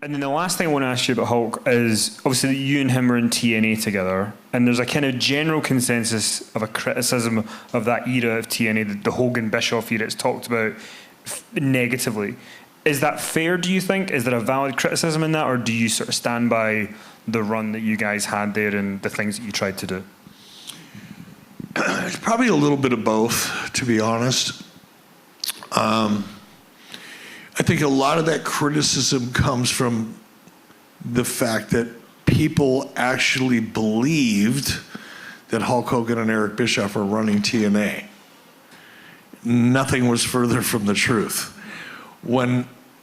And then the last thing I want to ask you about Hulk is, obviously, you and him are in TNA together, and there's a kind of general consensus of a criticism of that era of TNA, the Hogan Bischoff era. It's talked about negatively. Is that fair, do you think? Is there a valid criticism in that, or do you sort of stand by the run that you guys had there and the things that you tried to do? It's probably a little bit of both, to be honest. I think a lot of that criticism comes from the fact that people actually believed that Hulk Hogan and Eric Bischoff were running TNA. Nothing was further from the truth.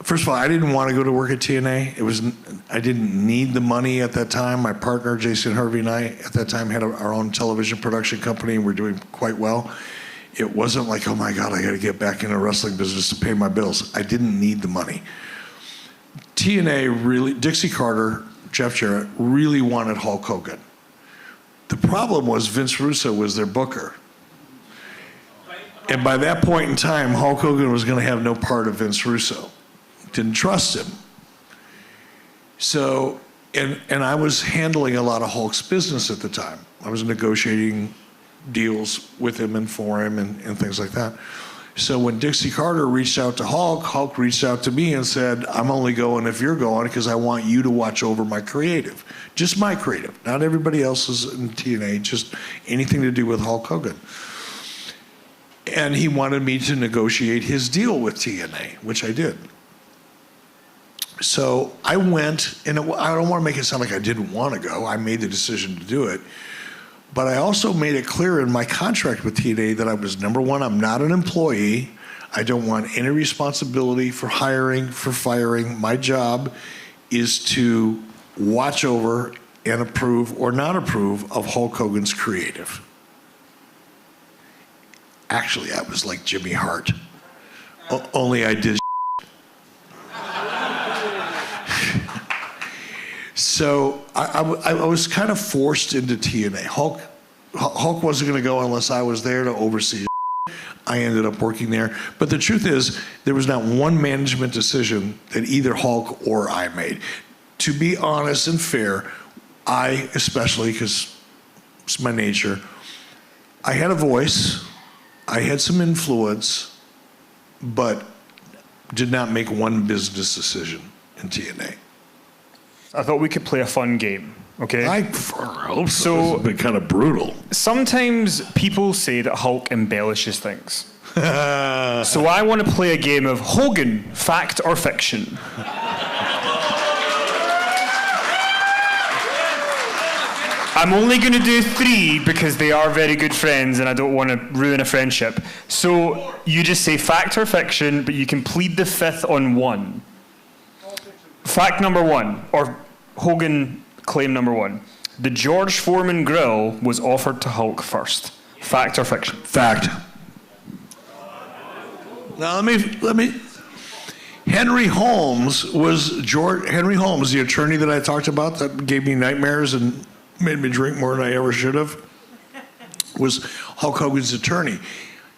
First of all, I didn't want to go to work at TNA. I didn't need the money at that time. My partner, Jason Hervey, and I, at that time, had our own television production company, and we're doing quite well. It wasn't like, oh my God, I got to get back in the wrestling business to pay my bills. I didn't need the money. TNA really, Dixie Carter, Jeff Jarrett, really wanted Hulk Hogan. The problem was Vince Russo was their booker. And by that point in time, Hulk Hogan was going to have no part of Vince Russo. Didn't trust him. So, and I was handling a lot of Hulk's business at the time. I was negotiating deals with him and for him and things like that. So when Dixie Carter reached out to Hulk, Hulk reached out to me and said, I'm only going if you're going because I want you to watch over my creative. Just my creative, not everybody else's in TNA, just anything to do with Hulk Hogan. And he wanted me to negotiate his deal with TNA, which I did. So I went, and I don't want to make it sound like I didn't want to go. I made the decision to do it. But I also made it clear in my contract with TNA that I was, number one, I'm not an employee. I don't want any responsibility for hiring, for firing. My job is to watch over and approve or not approve of Hulk Hogan's creative. Actually, I was like Jimmy Hart, only I did. So I was kind of forced into TNA. Hulk wasn't going to go unless I was there to oversee it. I ended up working there. But the truth is, there was not one management decision that either Hulk or I made. To be honest and fair, I especially, because it's my nature, I had a voice, I had some influence, but did not make one business decision in TNA. I thought we could play a fun game, okay? I hope so. It's been kind of brutal. Sometimes people say that Hulk embellishes things. So I want to play a game of Hogan, fact or fiction. I'm only going to do 3 because they are very good friends and I don't want to ruin a friendship. So you just say fact or fiction, but you can plead the 5th on 1. Fact number 1, or Hogan claim number 1. The George Foreman grill was offered to Hulk first. Fact or fiction? Fact. Now let me. Henry Holmes, the attorney that I talked about that gave me nightmares and made me drink more than I ever should have, was Hulk Hogan's attorney.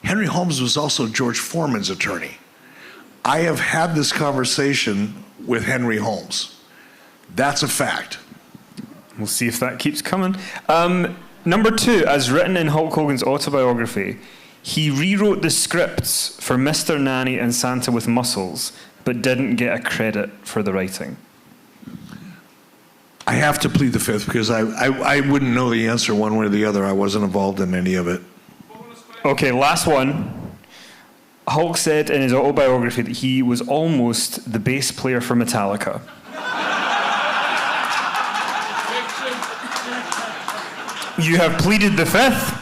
Henry Holmes was also George Foreman's attorney. I have had this conversation with Henry Holmes. That's a fact. We'll see if that keeps coming. Number 2, as written in Hulk Hogan's autobiography, he rewrote the scripts for Mr. Nanny and Santa with Muscles, but didn't get a credit for the writing. I have to plead the 5th because I wouldn't know the answer one way or the other. I wasn't involved in any of it. Okay, last one. Hulk said in his autobiography that he was almost the bass player for Metallica. You have pleaded the 5th.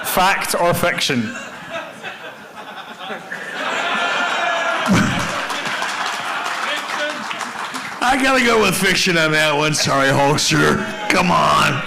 Fact or fiction? I gotta go with fiction on that one. Sorry, Hulkster. Come on.